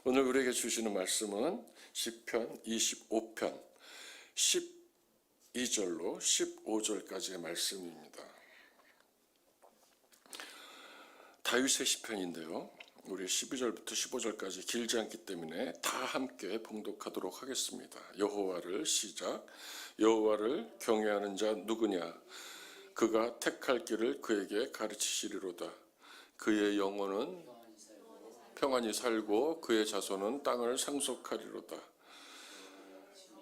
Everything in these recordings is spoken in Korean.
오늘 우리에게 주시는 말씀은 시편 25편 12절로 15절까지의 말씀입니다. 다윗의 시편인데요. 우리 12절부터 15절까지 길지 않기 때문에 다 함께 봉독하도록 하겠습니다. 여호와를 시작. 여호와를 경외하는 자 누구냐? 그가 택할 길을 그에게 가르치시리로다. 그의 영혼은 평안히 살고 그의 자손은 땅을 상속하리로다.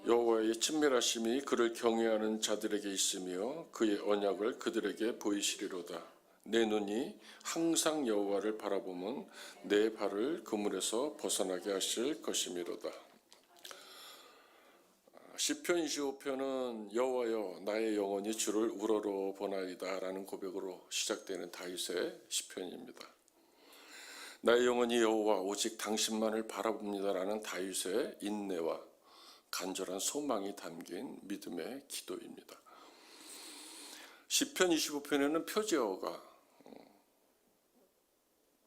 여호와의 친밀하심이 그를 경외하는 자들에게 있으며 그의 언약을 그들에게 보이시리로다. 내 눈이 항상 여호와를 바라보면 내 발을 그물에서 벗어나게 하실 것이미로다. 시편 25편은 여호와여 나의 영혼이 주를 우러러 보나이다 라는 고백으로 시작되는 다윗의 시편입니다. 나의 영혼이 여호와 오직 당신만을 바라봅니다 라는 다윗의 인내와 간절한 소망이 담긴 믿음의 기도입니다. 시편 25편에는 표제어가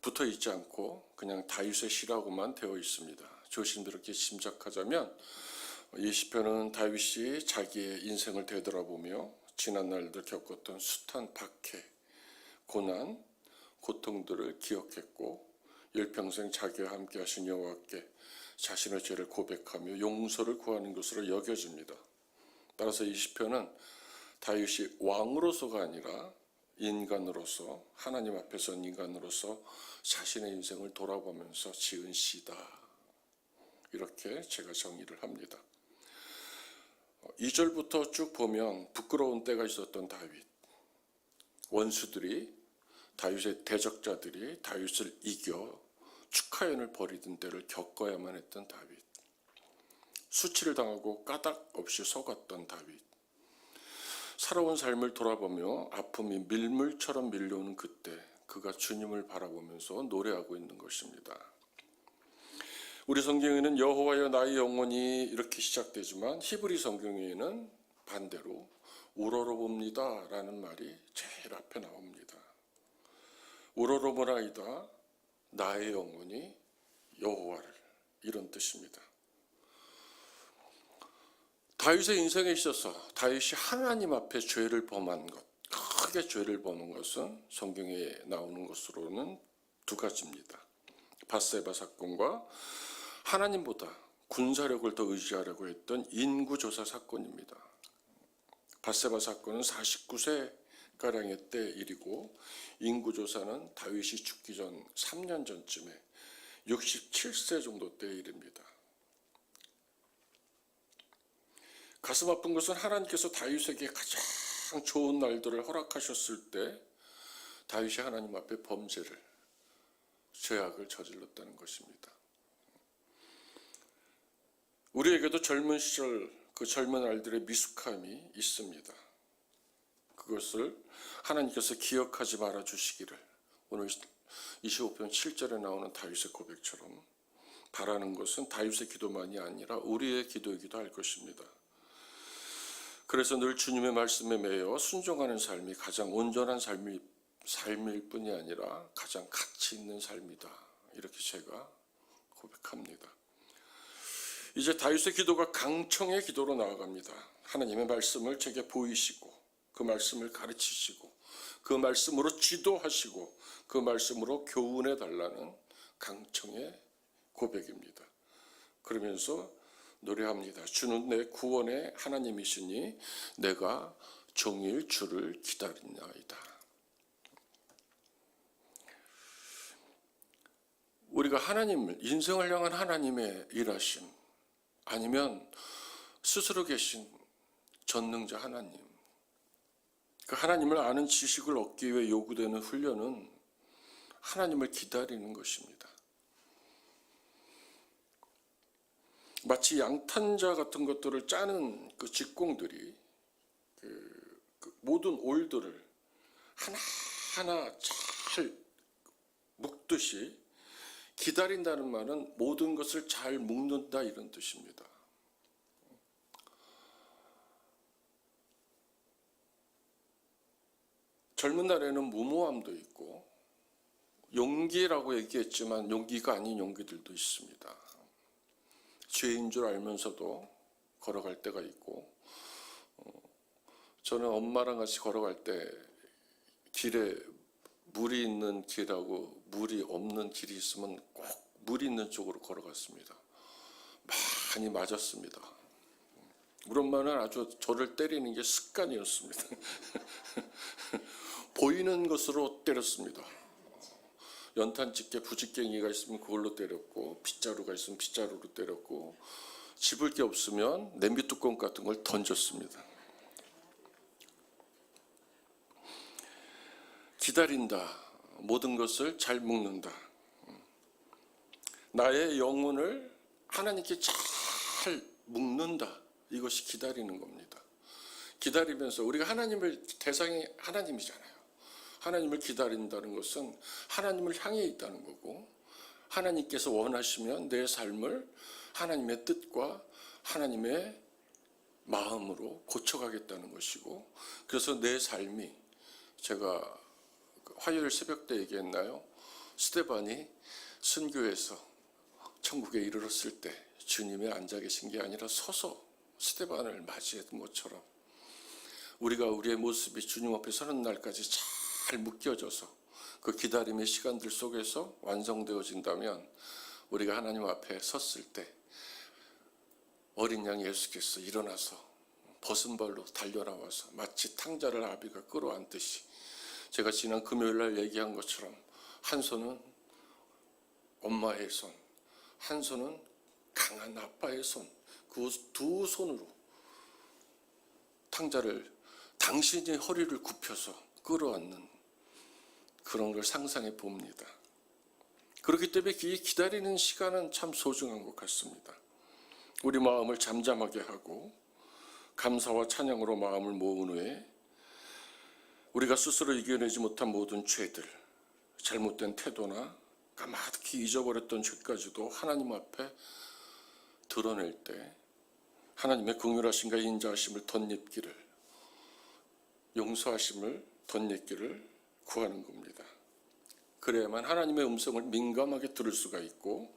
붙어 있지 않고 그냥 다윗의 시라고만 되어 있습니다. 조심스럽게 짐작하자면 이 시편은 다윗이 자기의 인생을 되돌아보며 지난 날들 겪었던 숱한 박해, 고난, 고통들을 기억했고 일평생 자기와 함께 하신 여호와께 자신의 죄를 고백하며 용서를 구하는 것으로 여겨집니다. 따라서 이 시편은 다윗이 왕으로서가 아니라 인간으로서, 하나님 앞에 선 인간으로서 자신의 인생을 돌아보면서 지은 시다. 이렇게 제가 정의를 합니다. 2절부터 쭉 보면 부끄러운 때가 있었던 다윗, 원수들이, 다윗의 대적자들이 다윗을 이겨 축하연을 벌이던 때를 겪어야만 했던 다윗, 수치를 당하고 까닭 없이 속았던 다윗, 살아온 삶을 돌아보며 아픔이 밀물처럼 밀려오는 그때 그가 주님을 바라보면서 노래하고 있는 것입니다. 우리 성경에는 여호와여 나의 영혼이 이렇게 시작되지만 히브리 성경에는 반대로 우러러봅니다 라는 말이 제일 앞에 나옵니다. 우러러보나이다 나의 영혼이 여호와를, 이런 뜻입니다. 다윗의 인생에 있어서 다윗이 하나님 앞에 죄를 범한 것, 크게 죄를 범한 것은 성경에 나오는 것으로는 두 가지입니다. 밧세바 사건과 하나님보다 군사력을 더 의지하려고 했던 인구조사 사건입니다. 밧세바 사건은 49세가량의 때 일이고 인구조사는 다윗이 죽기 전 3년 전쯤에 67세 정도 때의 일입니다. 가슴 아픈 것은 하나님께서 다윗에게 가장 좋은 날들을 허락하셨을 때 다윗이 하나님 앞에 범죄를, 죄악을 저질렀다는 것입니다. 우리에게도 젊은 시절 그 젊은 날들의 미숙함이 있습니다. 그것을 하나님께서 기억하지 말아 주시기를 오늘 25편 7절에 나오는 다윗의 고백처럼 바라는 것은 다윗의 기도만이 아니라 우리의 기도이기도 할 것입니다. 그래서 늘 주님의 말씀에 매여 순종하는 삶이 가장 온전한 삶일 뿐이 아니라 가장 가치 있는 삶이다. 이렇게 제가 고백합니다. 이제 다윗의 기도가 강청의 기도로 나아갑니다. 하나님의 말씀을 제게 보이시고 그 말씀을 가르치시고 그 말씀으로 지도하시고 그 말씀으로 교훈해 달라는 강청의 고백입니다. 그러면서 노래합니다. 주는 내 구원의 하나님이시니 내가 종일 주를 기다리나이다. 우리가 하나님을, 인생을 향한 하나님의 일하심, 아니면 스스로 계신 전능자 하나님, 그 하나님을 아는 지식을 얻기 위해 요구되는 훈련은 하나님을 기다리는 것입니다. 마치 양탄자 같은 것들을 짜는 그 직공들이 그 모든 올들을 하나하나 잘 묶듯이 기다린다는 말은 모든 것을 잘 묶는다 이런 뜻입니다. 젊은 날에는 무모함도 있고 용기라고 얘기했지만 용기가 아닌 용기들도 있습니다. 죄인 줄 알면서도 걸어갈 때가 있고, 저는 엄마랑 같이 걸어갈 때 길에 물이 있는 길하고 물이 없는 길이 있으면 꼭 물이 있는 쪽으로 걸어갔습니다. 많이 맞았습니다. 우리 엄마는 아주 저를 때리는 게 습관이었습니다. 보이는 것으로 때렸습니다. 연탄집게 부직갱이가 있으면 그걸로 때렸고, 빗자루가 있으면 빗자루로 때렸고, 집을 게 없으면 냄비 뚜껑 같은 걸 던졌습니다. 기다린다. 모든 것을 잘 묶는다. 나의 영혼을 하나님께 잘 묶는다. 이것이 기다리는 겁니다. 기다리면서 우리가 대상이 하나님이잖아요. 하나님을 기다린다는 것은 하나님을 향해 있다는 거고, 하나님께서 원하시면 내 삶을 하나님의 뜻과 하나님의 마음으로 고쳐가겠다는 것이고, 그래서 내 삶이, 제가 화요일 새벽 때 얘기했나요? 스데반이 순교해서 천국에 이르렀을 때 주님이 앉아 계신 게 아니라 서서 스데반을 맞이했던 것처럼, 우리가 우리의 모습이 주님 앞에 서는 날까지 잘 묶여져서 그 기다림의 시간들 속에서 완성되어진다면, 우리가 하나님 앞에 섰을 때 어린 양 예수께서 일어나서 벗은 발로 달려나와서 마치 탕자를 아비가 끌어안듯이, 제가 지난 금요일 날 얘기한 것처럼 한 손은 엄마의 손, 한 손은 강한 아빠의 손, 그 두 손으로 탕자를 당신이 허리를 굽혀서 끌어안는 그런 걸 상상해 봅니다. 그렇기 때문에 이 기다리는 시간은 참 소중한 것 같습니다. 우리 마음을 잠잠하게 하고 감사와 찬양으로 마음을 모은 후에 우리가 스스로 이겨내지 못한 모든 죄들, 잘못된 태도나 까마득히 잊어버렸던 죄까지도 하나님 앞에 드러낼 때 하나님의 긍휼하심과 인자하심을 덧입기를, 용서하심을 덧입기를 구하는 겁니다. 그래야만 하나님의 음성을 민감하게 들을 수가 있고,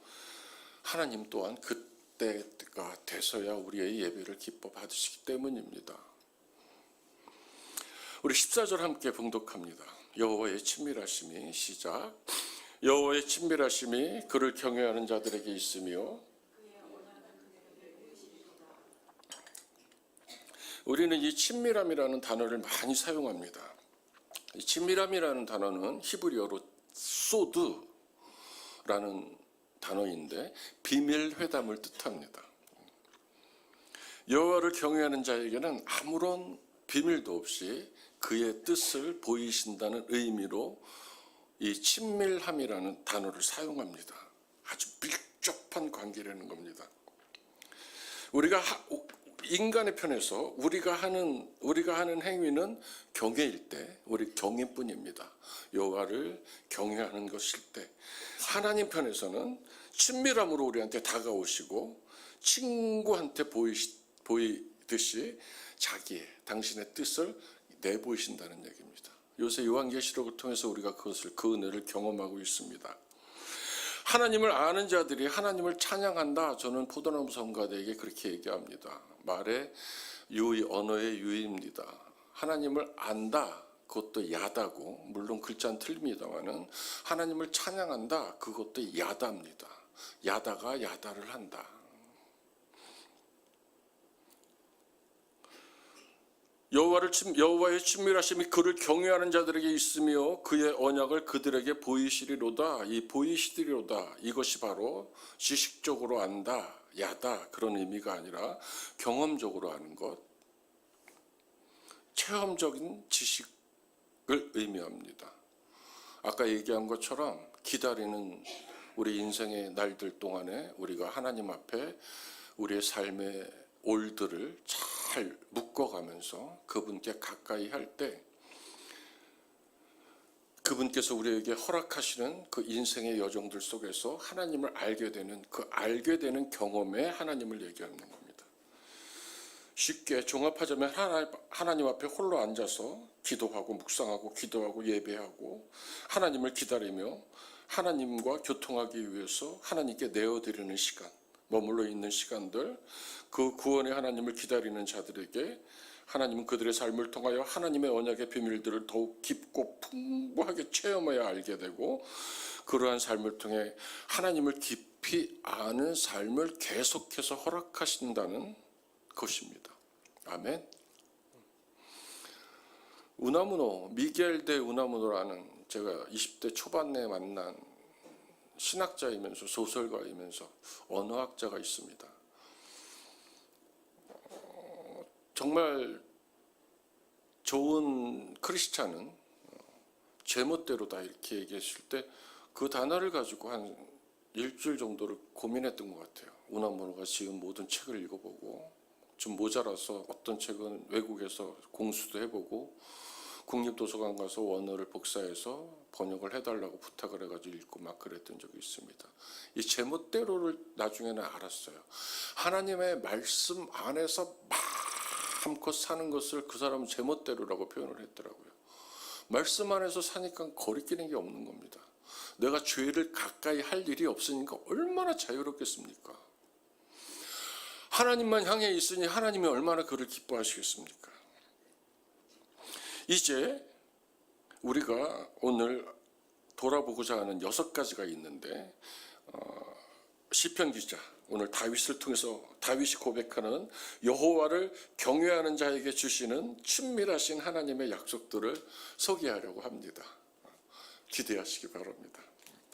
하나님 또한 그때가 돼서야 우리의 예배를 기뻐 받으시기 때문입니다. 우리 14절 함께 봉독합니다. 여호와의 친밀하심이, 시작. 여호와의 친밀하심이 그를 경외하는 자들에게 있으며, 우리는 이 친밀함이라는 단어를 많이 사용합니다. 이 친밀함이라는 단어는 히브리어로 소드라는 단어인데 비밀 회담을 뜻합니다. 여호와를 경외하는 자에게는 아무런 비밀도 없이 그의 뜻을 보이신다는 의미로 이 친밀함이라는 단어를 사용합니다. 아주 밀접한 관계라는 겁니다. 우리가 인간의 편에서 우리가 하는 행위는 경외일 때, 우리 경외뿐입니다. 여호와를 경외하는 것일 때, 하나님 편에서는 친밀함으로 우리한테 다가오시고 친구한테 보이듯이 당신의 뜻을 내보이신다는 얘기입니다. 요새 요한계시록을 통해서 우리가 그 은혜를 경험하고 있습니다. 하나님을 아는 자들이 하나님을 찬양한다. 저는 포도나무 성가대에게 그렇게 얘기합니다. 말의 유의, 언어의 유의입니다. 하나님을 안다. 그것도 야다고, 물론 글자는 틀립니다만은 하나님을 찬양한다. 그것도 야다입니다. 야다가 야다를 한다. 여호와의 친밀하심이 그를 경외하는 자들에게 있으며 그의 언약을 그들에게 보이시리로다. 이 보이시리로다, 이것이 바로 지식적으로 안다, 야다, 그런 의미가 아니라 경험적으로 아는 것, 체험적인 지식을 의미합니다. 아까 얘기한 것처럼 기다리는 우리 인생의 날들 동안에 우리가 하나님 앞에 우리의 삶의 올들을 잘 묶어가면서 그분께 가까이 할 때, 그분께서 우리에게 허락하시는 그 인생의 여정들 속에서 하나님을 알게 되는 경험에 하나님을 얘기하는 겁니다. 쉽게 종합하자면 하나님 앞에 홀로 앉아서 기도하고 묵상하고 기도하고 예배하고 하나님을 기다리며 하나님과 교통하기 위해서 하나님께 내어드리는 시간, 머물러 있는 시간들, 그 구원의 하나님을 기다리는 자들에게 하나님은 그들의 삶을 통하여 하나님의 언약의 비밀들을 더욱 깊고 풍부하게 체험해야 알게 되고, 그러한 삶을 통해 하나님을 깊이 아는 삶을 계속해서 허락하신다는 것입니다. 아멘. 우나무노, 미겔 데 우나무노라는 제가 20대 초반에 만난 신학자이면서 소설가이면서 언어학자가 있습니다. 정말 좋은 크리스찬은 제멋대로다 이렇게 얘기했을 때 그 단어를 가지고 한 일주일 정도를 고민했던 것 같아요. 우나무노가 지은 모든 책을 읽어보고, 좀 모자라서 어떤 책은 외국에서 공수도 해보고 국립도서관 가서 원어를 복사해서 번역을 해달라고 부탁을 해가지고 읽고 막 그랬던 적이 있습니다. 이 제멋대로를 나중에는 알았어요. 하나님의 말씀 안에서 마음껏 사는 것을 그 사람은 제멋대로라고 표현을 했더라고요. 말씀 안에서 사니까 거리끼는 게 없는 겁니다. 내가 죄를 가까이 할 일이 없으니까 얼마나 자유롭겠습니까? 하나님만 향해 있으니 하나님이 얼마나 그를 기뻐하시겠습니까? 이제 우리가 오늘 돌아보고자 하는 6가지가 있는데, 시편 기자, 오늘 다윗을 통해서 다윗이 고백하는 여호와를 경외하는 자에게 주시는 친밀하신 하나님의 약속들을 소개하려고 합니다. 기대하시기 바랍니다.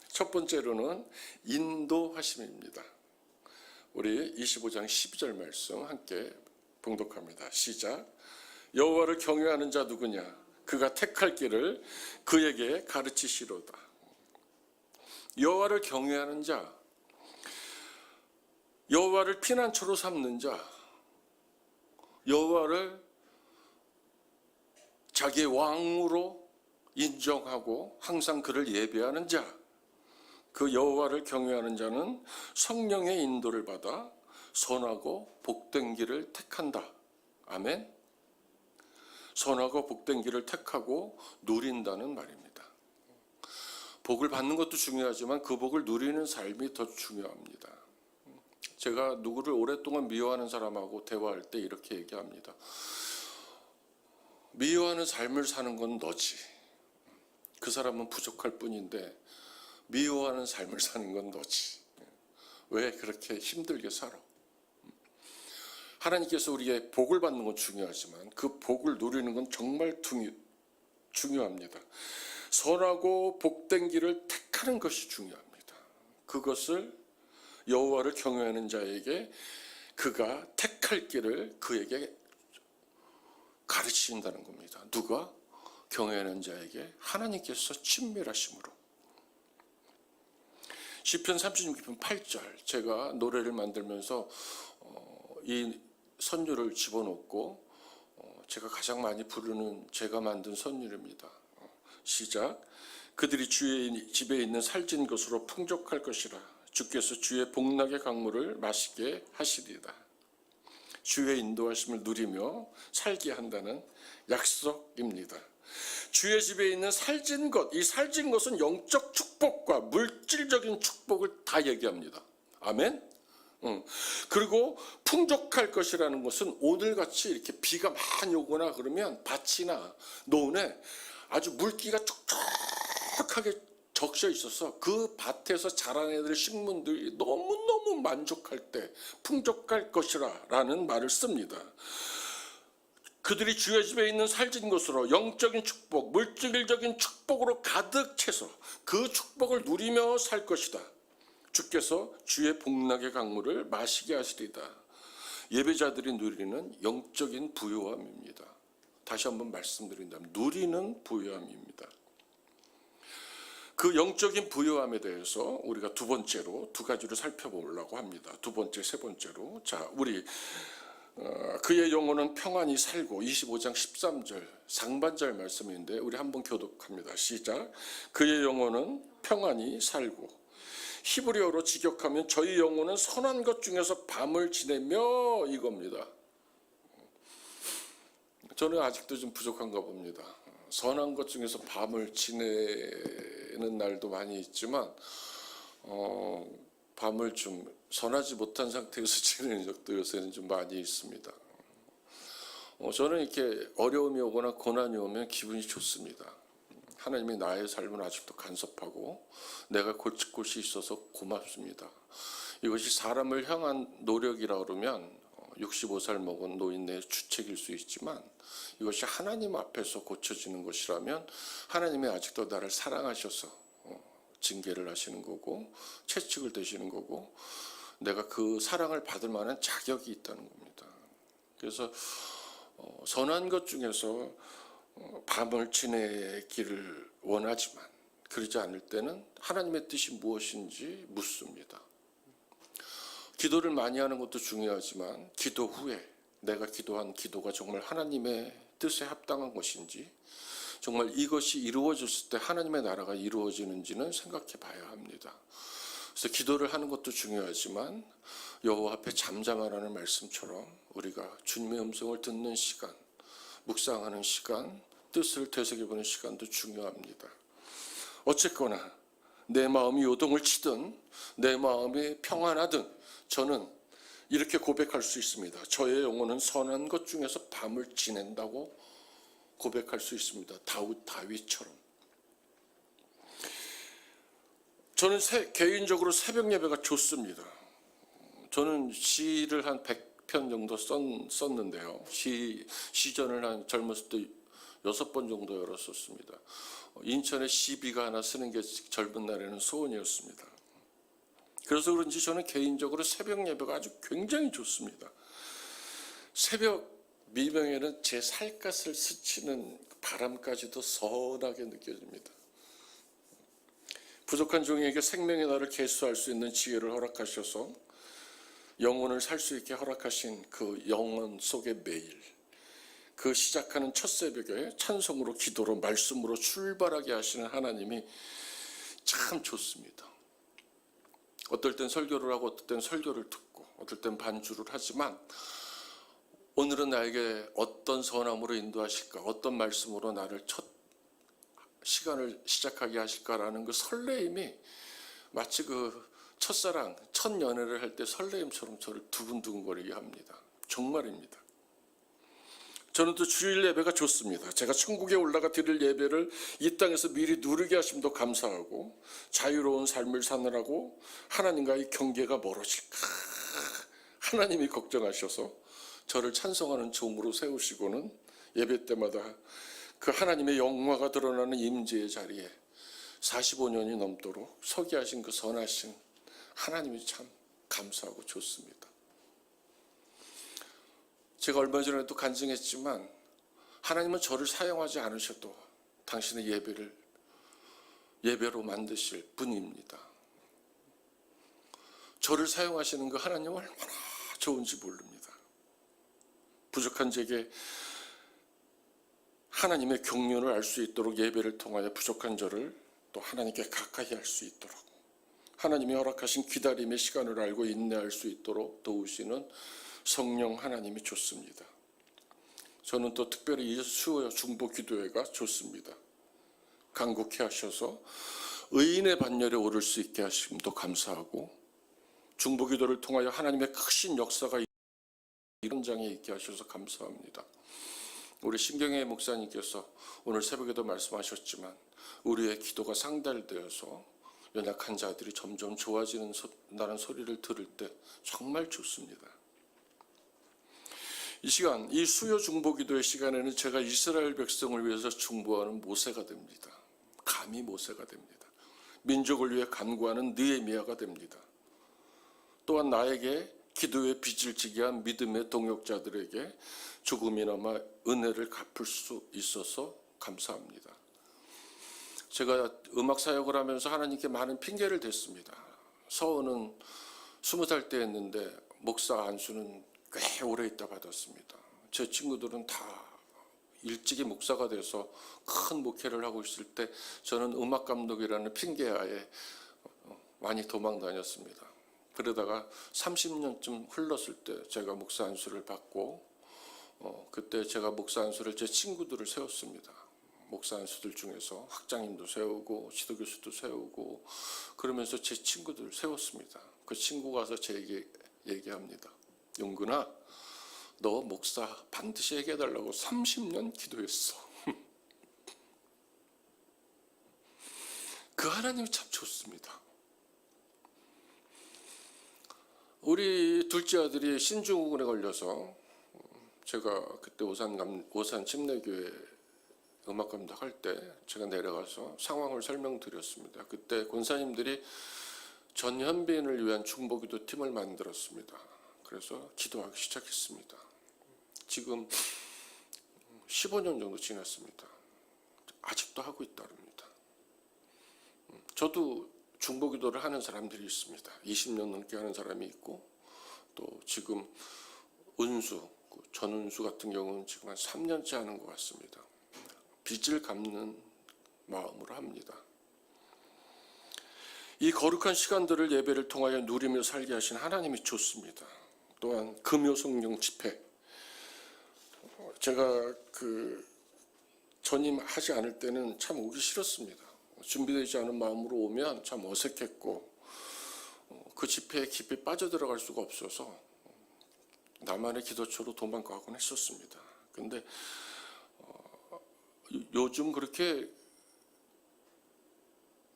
첫 번째로는 인도하심입니다. 우리 25장 12절 말씀 함께 봉독합니다. 시작. 여호와를 경외하는 자 누구냐? 그가 택할 길을 그에게 가르치시로다. 여호와를 경외하는 자, 여호와를 피난처로 삼는 자, 여호와를 자기의 왕으로 인정하고 항상 그를 예배하는 자, 그 여호와를 경외하는 자는 성령의 인도를 받아 선하고 복된 길을 택한다. 아멘. 선하고 복된 길을 택하고 누린다는 말입니다. 복을 받는 것도 중요하지만 그 복을 누리는 삶이 더 중요합니다. 제가 누구를 오랫동안 미워하는 사람하고 대화할 때 이렇게 얘기합니다. 미워하는 삶을 사는 건 너지. 그 사람은 부족할 뿐인데 미워하는 삶을 사는 건 너지. 왜 그렇게 힘들게 살아? 하나님께서 우리의 복을 받는 건 중요하지만 그 복을 누리는 건 정말 중요합니다. 선하고 복된 길을 택하는 것이 중요합니다. 그것을 여호와를 경외하는 자에게 그가 택할 길을 그에게 가르치신다는 겁니다. 누가? 경외하는 자에게 하나님께서 친밀하심으로. 시편 36편 8절, 제가 노래를 만들면서 이 선율을 집어넣고 제가 가장 많이 부르는 제가 만든 선율입니다. 시작. 그들이 주의 집에 있는 살찐 것으로 풍족할 것이라. 주께서 주의 복락의 강물을 마시게 하시리이다. 주의 인도하심을 누리며 살게 한다는 약속입니다. 주의 집에 있는 살찐 것, 이 살찐 것은 영적 축복과 물질적인 축복을 다 얘기합니다. 아멘. 그리고 풍족할 것이라는 것은 오늘같이 이렇게 비가 많이 오거나 그러면 밭이나 논에 아주 물기가 촉촉하게 적셔 있어서 그 밭에서 자라내는 식물들이 너무너무 만족할 때 풍족할 것이라는 말을 씁니다. 그들이 주의 집에 있는 살찐 것으로 영적인 축복, 물질적인 축복으로 가득 채서 그 축복을 누리며 살 것이다. 주께서 주의 복락의 강물을 마시게 하시리다. 예배자들이 누리는 영적인 부요함입니다. 다시 한번 말씀드린다면 누리는 부요함입니다. 그 영적인 부요함에 대해서 우리가 두 번째로 두 가지를 살펴보려고 합니다. 두 번째, 세 번째로. 자, 우리 그의 영혼은 평안히 살고 25장 13절 상반절 말씀인데 우리 한번 교독합니다. 시작. 그의 영혼은 평안히 살고. 히브리어로 직역하면 저희 영혼은 선한 것 중에서 밤을 지내며 이겁니다. 저는 아직도 좀 부족한가 봅니다. 선한 것 중에서 밤을 지내는 날도 많이 있지만 밤을 좀 선하지 못한 상태에서 지내는 적도 요새는 좀 많이 있습니다. 저는 이렇게 어려움이 오거나 고난이 오면 기분이 좋습니다. 하나님이 나의 삶을 아직도 간섭하고 내가 고칠 곳이 있어서 고맙습니다. 이것이 사람을 향한 노력이라 그러면 65살 먹은 노인의 주책일 수 있지만 이것이 하나님 앞에서 고쳐지는 것이라면 하나님이 아직도 나를 사랑하셔서 징계를 하시는 거고 채찍을 대시는 거고 내가 그 사랑을 받을 만한 자격이 있다는 겁니다. 그래서 선한 것 중에서 밤을 지내기를 원하지만 그러지 않을 때는 하나님의 뜻이 무엇인지 묻습니다. 기도를 많이 하는 것도 중요하지만 기도 후에 내가 기도한 기도가 정말 하나님의 뜻에 합당한 것인지 정말 이것이 이루어졌을 때 하나님의 나라가 이루어지는지는 생각해 봐야 합니다. 그래서 기도를 하는 것도 중요하지만 여호와 앞에 잠잠하라는 말씀처럼 우리가 주님의 음성을 듣는 시간, 묵상하는 시간, 뜻을 되새겨보는 시간도 중요합니다. 어쨌거나 내 마음이 요동을 치든 내 마음이 평안하든 저는 이렇게 고백할 수 있습니다. 저의 영혼은 선한 것 중에서 밤을 지낸다고 고백할 수 있습니다. 다윗처럼. 저는 개인적으로 새벽 예배가 좋습니다. 저는 시를 한 100편 정도 썼는데요. 시전을 한 젊었을 때 6번 정도 열었었습니다. 인천에 시비가 하나 쓰는 게 젊은 날에는 소원이었습니다. 그래서 그런지 저는 개인적으로 새벽 예배가 아주 굉장히 좋습니다. 새벽 미명에는 제 살갗을 스치는 바람까지도 선하게 느껴집니다. 부족한 종에게 생명의 날을 계수할 수 있는 지혜를 허락하셔서 영혼을 살 수 있게 허락하신 그 영혼 속의 매일, 그 시작하는 첫 새벽에 찬송으로 기도로 말씀으로 출발하게 하시는 하나님이 참 좋습니다. 어떨 땐 설교를 하고 어떨 땐 설교를 듣고 어떨 땐 반주를 하지만 오늘은 나에게 어떤 선함으로 인도하실까, 어떤 말씀으로 나를 첫 시간을 시작하게 하실까라는 그 설레임이 마치 그 첫사랑, 첫 연애를 할 때 설레임처럼 저를 두근두근거리게 합니다. 정말입니다. 저는 또 주일 예배가 좋습니다. 제가 천국에 올라가 드릴 예배를 이 땅에서 미리 누리게 하심도 감사하고 자유로운 삶을 사느라고 하나님과의 경계가 멀어질까 하나님이 걱정하셔서 저를 찬송하는 종으로 세우시고는 예배 때마다 그 하나님의 영화가 드러나는 임재의 자리에 45년이 넘도록 서게 하신 그 선하신 하나님이 참 감사하고 좋습니다. 제가 얼마 전에도 간증했지만 하나님은 저를 사용하지 않으셔도 당신의 예배로 만드실 분입니다. 저를 사용하시는 그 하나님 얼마나 좋은지 모릅니다. 부족한 제게 하나님의 경륜을 알 수 있도록 예배를 통하여 부족한 저를 또 하나님께 가까이 할 수 있도록 하나님이 허락하신 기다림의 시간을 알고 인내할 수 있도록 도우시는 성령 하나님이 좋습니다. 저는 또 특별히 이 수요 중보 기도회가 좋습니다. 간곡히 하셔서 의인의 반열에 오를 수 있게 하심도 감사하고 중보 기도를 통하여 하나님의 크신 역사가 이런 장에 있게 하셔서 감사합니다. 우리 신경의 목사님께서 오늘 새벽에도 말씀하셨지만 우리의 기도가 상달되어서 연약한 자들이 점점 좋아지는다는 소리를 들을 때 정말 좋습니다. 이 시간, 이 수요 중보기도의 시간에는 제가 이스라엘 백성을 위해서 중보하는 모세가 됩니다. 감히 모세가 됩니다. 민족을 위해 간구하는 느헤미야가 됩니다. 또한 나에게 기도의 빚을 지게 한 믿음의 동역자들에게 조금이나마 은혜를 갚을 수 있어서 감사합니다. 제가 음악 사역을 하면서 하나님께 많은 핑계를 댔습니다. 서원은 20살 때 했는데 목사 안수는 꽤 오래 있다 받았습니다. 제 친구들은 다 일찍이 목사가 돼서 큰 목회를 하고 있을 때 저는 음악 감독이라는 핑계하에 많이 도망 다녔습니다. 그러다가 30년쯤 흘렀을 때 제가 목사 안수를 받고 그때 제가 목사 안수를 제 친구들을 세웠습니다. 목사 안수들 중에서 학장님도 세우고 지도교수도 세우고 그러면서 제 친구들을 세웠습니다. 그 친구가 와서 제게 얘기합니다. 용근아, 너 목사 반드시 얘기해달라고 30년 기도했어. 그 하나님이 참 좋습니다. 우리 둘째 아들이 신증후군에 걸려서 제가 그때 오산 침례교회 음악 감독할 때 제가 내려가서 상황을 설명드렸습니다. 그때 권사님들이 전현빈을 위한 중보기도 팀을 만들었습니다. 그래서 기도하기 시작했습니다. 지금 15년 정도 지났습니다. 아직도 하고 있다릅니다. 저도 중보기도를 하는 사람들이 있습니다. 20년 넘게 하는 사람이 있고 또 지금 은수, 전은수 같은 경우는 지금 한 3년째 하는 것 같습니다. 빚을 갚는 마음으로 합니다. 이 거룩한 시간들을 예배를 통하여 누리며 살게 하신 하나님이 좋습니다. 또한 금요 성령 집회, 제가 전임하지 않을 때는 참 오기 싫었습니다. 준비되지 않은 마음으로 오면 참 어색했고 그 집회에 깊이 빠져들어갈 수가 없어서 나만의 기도처로 도망가곤 했었습니다. 근데 요즘 그렇게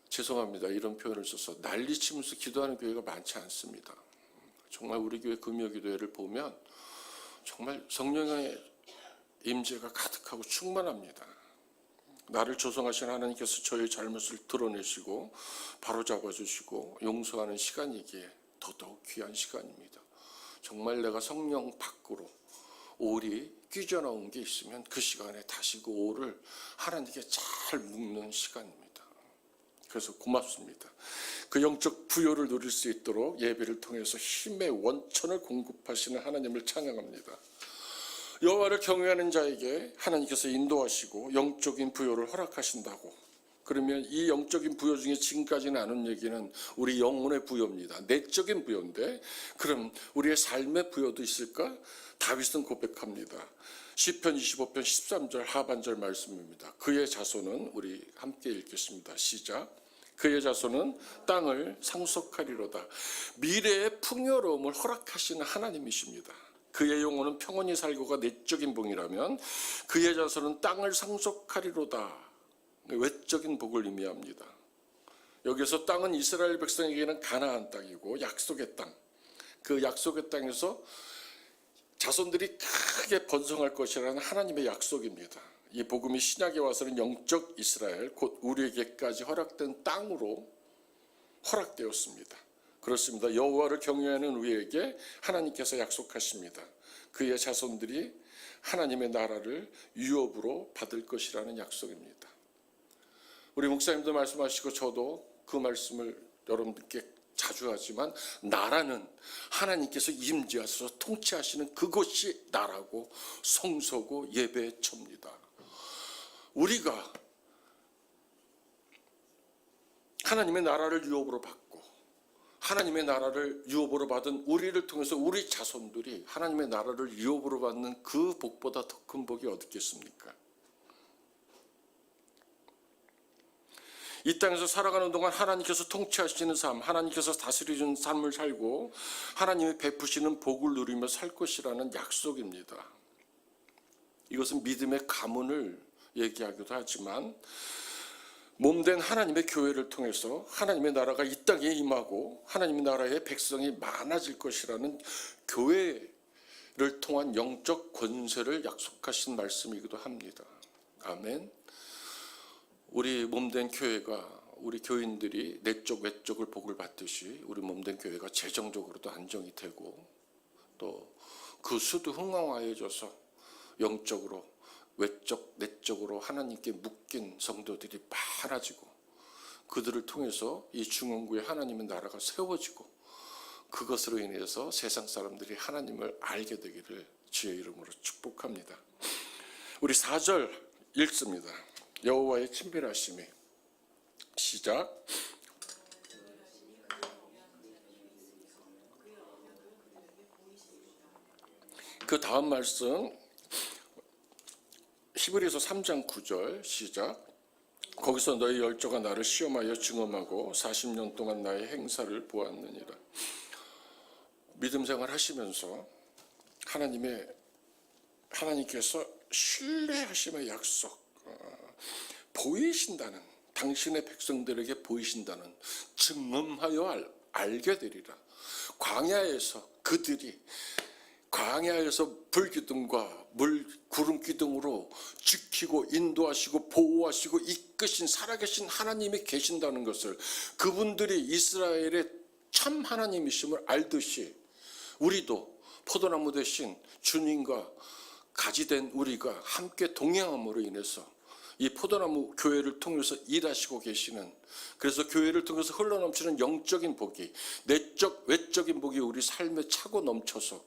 죄송합니다. 이런 표현을 써서 난리치면서 기도하는 교회가 많지 않습니다. 정말 우리 교회 금요기도회를 보면 정말 성령의 임재가 가득하고 충만합니다. 나를 조성하신 하나님께서 저의 잘못을 드러내시고 바로잡아 주시고 용서하는 시간이기에 더더욱 귀한 시간입니다. 정말 내가 성령 밖으로 올이 끼져나온 게 있으면 그 시간에 다시 그 올을 하나님께 잘 묶는 시간입니다. 그래서 고맙습니다. 그 영적 부요를 누릴 수 있도록 예배를 통해서 힘의 원천을 공급하시는 하나님을 찬양합니다. 여호와를 경외하는 자에게 하나님께서 인도하시고 영적인 부요를 허락하신다고. 그러면 이 영적인 부요 중에 지금까지 나눈 얘기는 우리 영혼의 부요입니다. 내적인 부요인데 그럼 우리의 삶의 부요도 있을까? 다윗은 고백합니다. 시편 25편 13절 하반절 말씀입니다. 그의 자손은, 우리 함께 읽겠습니다. 시작. 그의 자손은 땅을 상속하리로다. 미래의 풍요로움을 허락하시는 하나님이십니다. 그의 영혼은 평온히 살고가 내적인 복이라면 그의 자손은 땅을 상속하리로다. 외적인 복을 의미합니다. 여기서 땅은 이스라엘 백성에게는 가나안 땅이고 약속의 땅. 그 약속의 땅에서 자손들이 크게 번성할 것이라는 하나님의 약속입니다. 이 복음이 신약에 와서는 영적 이스라엘, 곧 우리에게까지 허락된 땅으로 허락되었습니다. 그렇습니다. 여호와를 경외하는 우리에게 하나님께서 약속하십니다. 그의 자손들이 하나님의 나라를 유업으로 받을 것이라는 약속입니다. 우리 목사님도 말씀하시고 저도 그 말씀을 여러분들께 자주 하지만 나라는 하나님께서 임재하셔서 통치하시는 그것이 나라고 성소고 예배의 처입니다. 우리가 하나님의 나라를 유업으로 받고 하나님의 나라를 유업으로 받은 우리를 통해서 우리 자손들이 하나님의 나라를 유업으로 받는 그 복보다 더 큰 복이 어디 있겠습니까? 이 땅에서 살아가는 동안 하나님께서 통치하시는 삶, 하나님께서 다스리는 삶을 살고 하나님이 베푸시는 복을 누리며 살 것이라는 약속입니다. 이것은 믿음의 가문을 얘기하기도 하지만 몸된 하나님의 교회를 통해서 하나님의 나라가 이 땅에 임하고 하나님의 나라의 백성이 많아질 것이라는 교회를 통한 영적 권세를 약속하신 말씀이기도 합니다. 아멘. 우리 몸된 교회가, 우리 교인들이 내적 외적을 복을 받듯이 우리 몸된 교회가 재정적으로도 안정이 되고 또 그 수도 흥왕화해져서 영적으로 외적 내적으로 하나님께 묶인 성도들이 많아지고 그들을 통해서 이 중원구에 하나님의 나라가 세워지고 그것으로 인해서 세상 사람들이 하나님을 알게 되기를 주의 이름으로 축복합니다. 우리 4절 읽습니다. 여호와의 친밀하심이. 시작. 그 다음 말씀 히브리서 3장 9절 시작. 거기서 너희 열조가 나를 시험하여 증언하고 40년 동안 나의 행사를 보았느니라. 믿음 생활 하시면서 하나님께서 신뢰하심의 약속, 보이신다는, 당신의 백성들에게 보이신다는, 증언하여 알게 되리라. 광야에서 불기둥과 구름 기둥으로 지키고 인도하시고 보호하시고 이끄신 살아계신 하나님이 계신다는 것을, 그분들이 이스라엘의 참 하나님이심을 알듯이 우리도 포도나무 대신 주님과 가지된 우리가 함께 동행함으로 인해서 이 포도나무 교회를 통해서 일하시고 계시는, 그래서 교회를 통해서 흘러넘치는 영적인 복이, 내적 외적인 복이 우리 삶에 차고 넘쳐서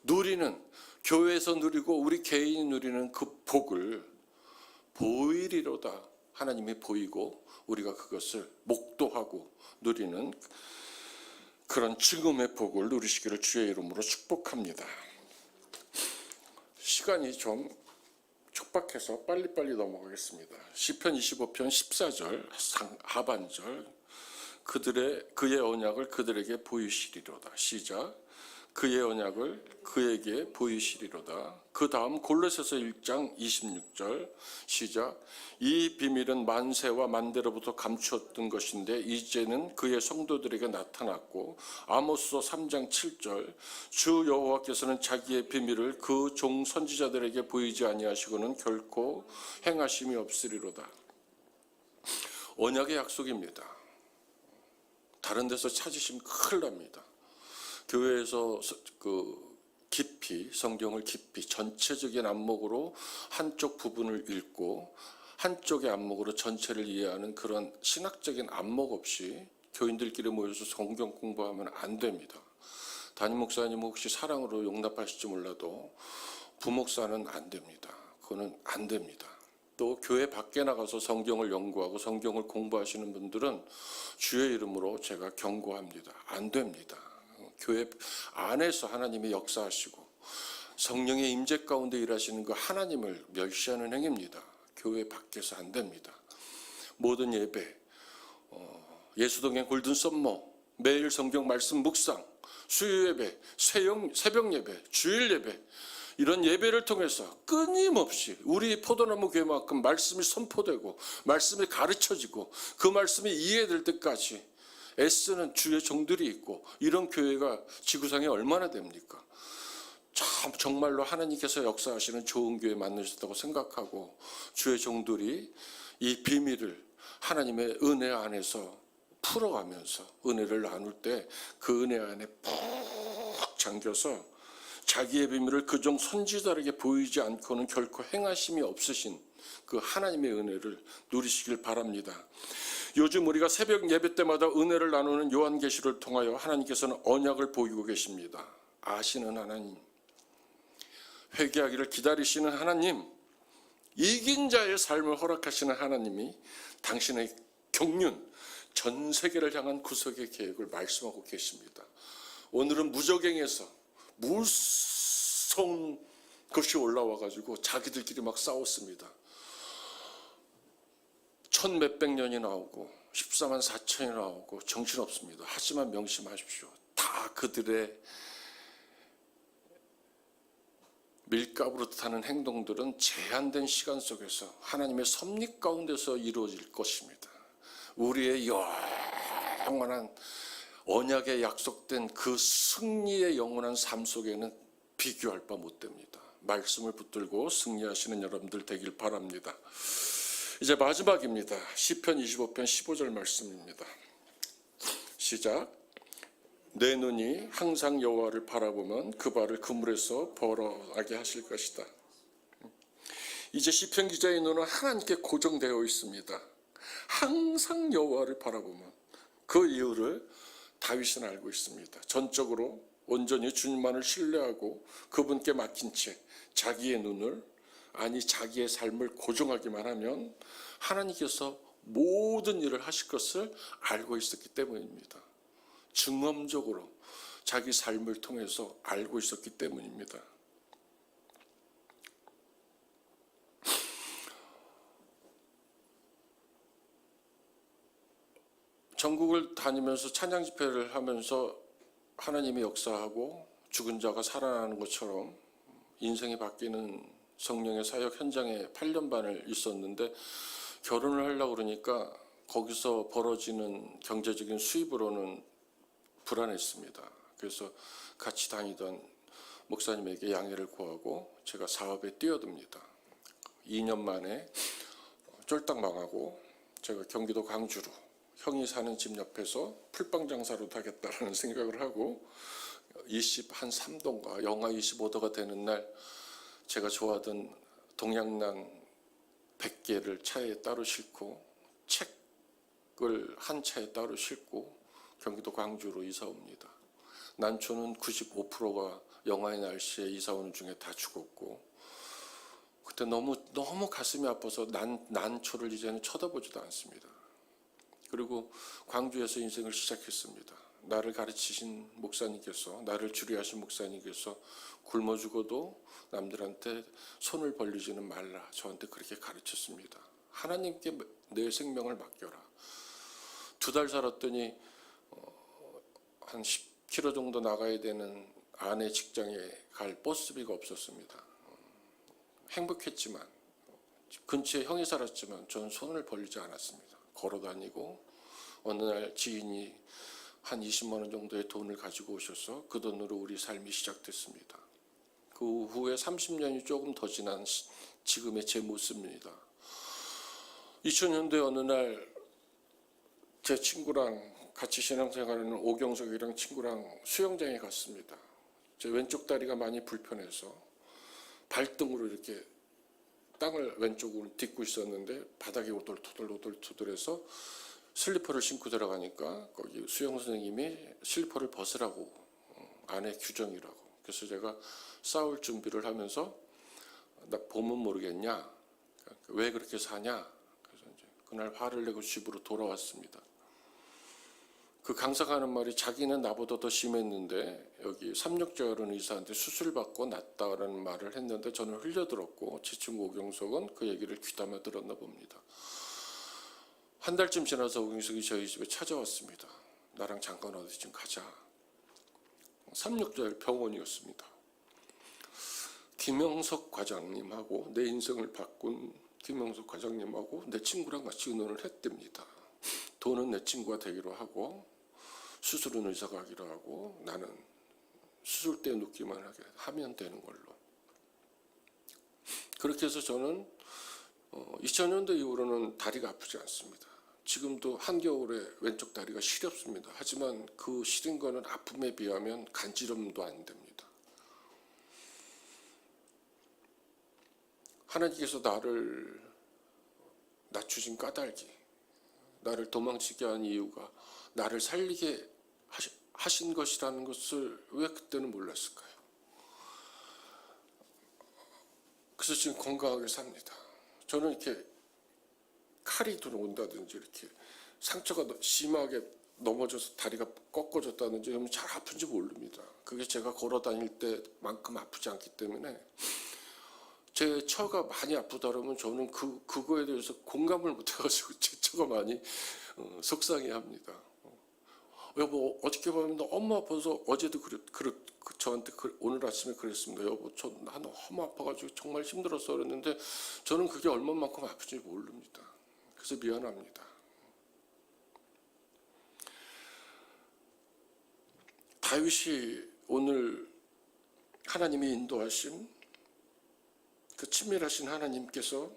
누리는, 교회에서 누리고 우리 개인이 누리는 그 복을 보이리로다. 하나님이 보이고 우리가 그것을 목도하고 누리는 그런 증음의 복을 누리시기를 주의 이름으로 축복합니다. 시간이 좀 촉박해서 빨리빨리 넘어가겠습니다. 시편 25편 14절 하반절, 그의 언약을 그들에게 보이시리로다. 시작. 그의 언약을 그에게 보이시리로다. 그 다음 골로새서 1장 26절 시작. 이 비밀은 만세와 만대로부터 감추었던 것인데 이제는 그의 성도들에게 나타났고. 아모스서 3장 7절 주 여호와께서는 자기의 비밀을 그 종 선지자들에게 보이지 아니하시고는 결코 행하심이 없으리로다. 언약의 약속입니다. 다른 데서 찾으시면 큰일 납니다. 교회에서 깊이, 성경을 깊이 전체적인 안목으로 한쪽 부분을 읽고 한쪽의 안목으로 전체를 이해하는 그런 신학적인 안목 없이 교인들끼리 모여서 성경 공부하면 안 됩니다. 담임 목사님 혹시 사랑으로 용납하실지 몰라도 부목사는 안 됩니다. 그거는 안 됩니다. 또 교회 밖에 나가서 성경을 연구하고 성경을 공부하시는 분들은 주의 이름으로 제가 경고합니다. 안 됩니다. 교회 안에서 하나님이 역사하시고 성령의 임재 가운데 일하시는 그 하나님을 멸시하는 행위입니다. 교회 밖에서 안 됩니다. 모든 예배, 예수동행 골든 썸머, 매일 성경 말씀 묵상, 수요 예배, 새벽 예배, 주일 예배, 이런 예배를 통해서 끊임없이 우리 포도나무 교회만큼 말씀이 선포되고 말씀이 가르쳐지고 그 말씀이 이해될 때까지 애쓰는 주의 종들이 있고, 이런 교회가 지구상에 얼마나 됩니까? 참 정말로 하나님께서 역사하시는 좋은 교회 만드셨다고 생각하고 주의 종들이 이 비밀을 하나님의 은혜 안에서 풀어가면서 은혜를 나눌 때 그 은혜 안에 푹 잠겨서 자기의 비밀을 그 종 선지자에게 보이지 않고는 결코 행하심이 없으신 그 하나님의 은혜를 누리시길 바랍니다. 요즘 우리가 새벽 예배 때마다 은혜를 나누는 요한계시를 통하여 하나님께서는 언약을 보이고 계십니다. 아시는 하나님, 회개하기를 기다리시는 하나님, 이긴 자의 삶을 허락하시는 하나님이 당신의 경륜, 전 세계를 향한 구속의 계획을 말씀하고 계십니다. 오늘은 무적행에서 무서운 것이 올라와가지고 자기들끼리 막 싸웠습니다. 1000몇백 년이 나오고 14만 4천이 나오고 정신없습니다. 하지만 명심하십시오. 다 그들의 밀가부로 타는 행동들은 제한된 시간 속에서 하나님의 섭리 가운데서 이루어질 것입니다. 우리의 영원한 언약에 약속된 그 승리의 영원한 삶 속에는 비교할 바 못 됩니다. 말씀을 붙들고 승리하시는 여러분들 되길 바랍니다. 이제 마지막입니다. 시편 25편 15절 말씀입니다. 시작. 내 눈이 항상 여호와를 바라보면 그 발을 그물에서 벌어나게 하실 것이다. 이제 시편 기자의 눈은 하나님께 고정되어 있습니다. 항상 여호와를 바라보면, 그 이유를 다윗은 알고 있습니다. 전적으로 온전히 주님만을 신뢰하고 그분께 맡긴 채 자기의 눈을, 아니 자기의 삶을 고정하기만 하면 하나님께서 모든 일을 하실 것을 알고 있었기 때문입니다. 증언적으로 자기 삶을 통해서 알고 있었기 때문입니다. 전국을 다니면서 찬양 집회를 하면서 하나님이 역사하고 죽은 자가 살아나는 것처럼 인생이 바뀌는 성령의 사역 현장에 8년 반을 있었는데, 결혼을 하려고 그러니까 거기서 벌어지는 경제적인 수입으로는 불안했습니다. 그래서 같이 다니던 목사님에게 양해를 구하고 제가 사업에 뛰어듭니다. 2년 만에 쫄딱 망하고 제가 경기도 광주로 형이 사는 집 옆에서 풀빵 장사로 하겠다라는 생각을 하고 23도인가 영하 25도가 되는 날 제가 좋아하던 동양란 100개를 차에 따로 싣고 책을 한 차에 따로 싣고 경기도 광주로 이사 옵니다. 난초는 95%가 영하의 날씨에 이사 오는 중에 다 죽었고, 그때 너무 가슴이 아파서 난초를 이제는 쳐다보지도 않습니다. 그리고 광주에서 인생을 시작했습니다. 나를 가르치신 목사님께서, 나를 주례하신 목사님께서 굶어 죽어도 남들한테 손을 벌리지는 말라, 저한테 그렇게 가르쳤습니다. 하나님께 내 생명을 맡겨라. 2달 살았더니 한 10km 정도 나가야 되는 아내 직장에 갈 버스비가 없었습니다. 행복했지만, 근처에 형이 살았지만 저는 손을 벌리지 않았습니다. 걸어 다니고 어느 날 지인이 한 20만 원 정도의 돈을 가지고 오셔서 그 돈으로 우리 삶이 시작됐습니다. 그 후에 30년이 조금 더 지난 지금의 제 모습입니다. 2000년대 어느 날 제 친구랑 같이 신앙생활하는 오경석이랑 친구랑 수영장에 갔습니다. 제 왼쪽 다리가 많이 불편해서 발등으로 이렇게 땅을 왼쪽으로 딛고 있었는데 바닥이 오돌토돌해서 슬리퍼를 신고 들어가니까 거기 수영 선생님이 슬리퍼를 벗으라고, 안에 규정이라고. 그래서 제가 싸울 준비를 하면서 나 보면 모르겠냐, 왜 그렇게 사냐. 그래서 이제 그날 화를 내고 집으로 돌아왔습니다. 그 강사가 하는 말이 자기는 나보다 더 심했는데 여기 369 의사한테 수술받고 낫다라는 말을 했는데 저는 흘려들었고 제 친구 오경석은 그 얘기를 귀담아 들었나 봅니다. 한 달쯤 지나서 오경석이 저희 집에 찾아왔습니다. 나랑 잠깐 어디 좀 가자. 369 병원이었습니다. 김영석 과장님하고, 내 인생을 바꾼 김영석 과장님하고 내 친구랑 같이 의논을 했답니다. 돈은 내 친구가 되기로 하고 수술은 의사가 하기로 하고 나는 수술대 눕기만 하게 하면 되는 걸로. 그렇게 해서 저는 2000년대 이후로는 다리가 아프지 않습니다. 지금도 한겨울에 왼쪽 다리가 시렵습니다. 하지만 그 시린 거는 아픔에 비하면 간지럼도 안 됩니다. 하나님께서 나를 낮추신 까닭이, 나를 도망치게 한 이유가 나를 살리게 하신 것이라는 것을 왜 그때는 몰랐을까요? 그래서 지금 건강하게 삽니다. 저는 이렇게 칼이 들어온다든지 이렇게 상처가 심하게 넘어져서 다리가 꺾어졌다든지 이러면 잘 아픈지 모릅니다. 그게 제가 걸어 다닐 때만큼 아프지 않기 때문에 제 처가 많이 아프다 그러면 저는 그거에 대해서 공감을 못해가지고 제 처가 많이 속상해합니다. 여보, 어저께 보면 너무 아파서 어제도 저한테 오늘 아침에 그랬습니다. 여보, 나 너무 아파가지고 정말 힘들었어 그랬는데 저는 그게 얼마만큼 아픈지 모릅니다. 그래서 미안합니다. 다윗이 오늘 하나님이 인도하신 그 친밀하신 하나님께서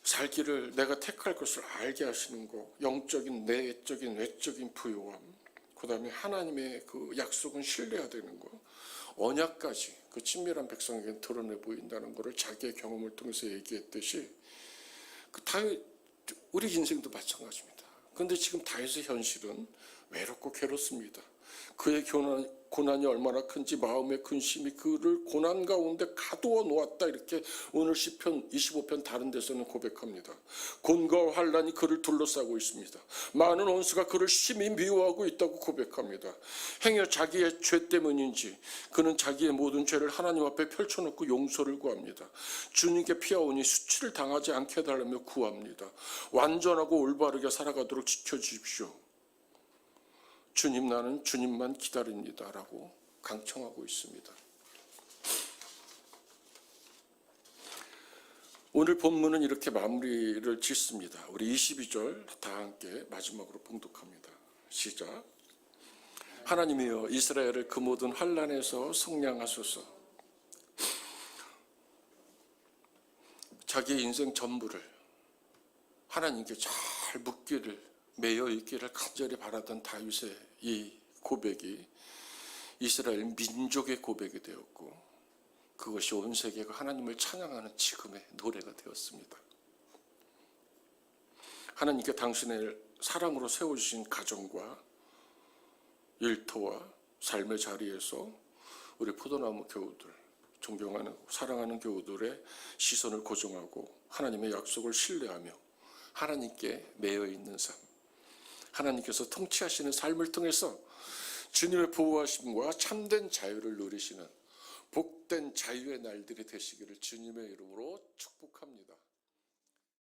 살기를 내가 택할 것을 알게 하시는 것, 영적인, 내적인, 외적인 부요함, 그 다음에 하나님의 그 약속은 신뢰해야 되는 것, 언약까지 그 친밀한 백성에게 드러내 보인다는 것을 자기의 경험을 통해서 얘기했듯이 그 다윗, 우리 인생도 마찬가지입니다. 그런데 지금 다윗의 현실은 외롭고 괴롭습니다. 그의 고난이 얼마나 큰지 마음의 근심이 그를 고난 가운데 가두어 놓았다. 이렇게 오늘 시편 25편 다른 데서는 고백합니다. 곤고와 환난이 그를 둘러싸고 있습니다. 많은 원수가 그를 심히 미워하고 있다고 고백합니다. 행여 자기의 죄 때문인지 그는 자기의 모든 죄를 하나님 앞에 펼쳐놓고 용서를 구합니다. 주님께 피하오니 수치를 당하지 않게 해달라며 구합니다. 완전하고 올바르게 살아가도록 지켜주십시오. 주님, 나는 주님만 기다립니다. 라고 강청하고 있습니다. 오늘 본문은 이렇게 마무리를 짓습니다. 우리 22절 다 함께 마지막으로 봉독합니다. 시작. 하나님이여 이스라엘을 그 모든 환난에서 속량하소서. 자기의 인생 전부를 하나님께 잘 묻기를, 매여 있기를 간절히 바라던 다윗의 이 고백이 이스라엘 민족의 고백이 되었고, 그것이 온 세계가 하나님을 찬양하는 지금의 노래가 되었습니다. 하나님께 당신의 사랑으로 세워주신 가정과 일터와 삶의 자리에서 우리 포도나무 교우들, 존경하는 사랑하는 교우들의 시선을 고정하고 하나님의 약속을 신뢰하며 하나님께 매여 있는 삶, 하나님께서 통치하시는 삶을 통해서 주님의 보호하심과 참된 자유를 누리시는 복된 자유의 날들이 되시기를 주님의 이름으로 축복합니다.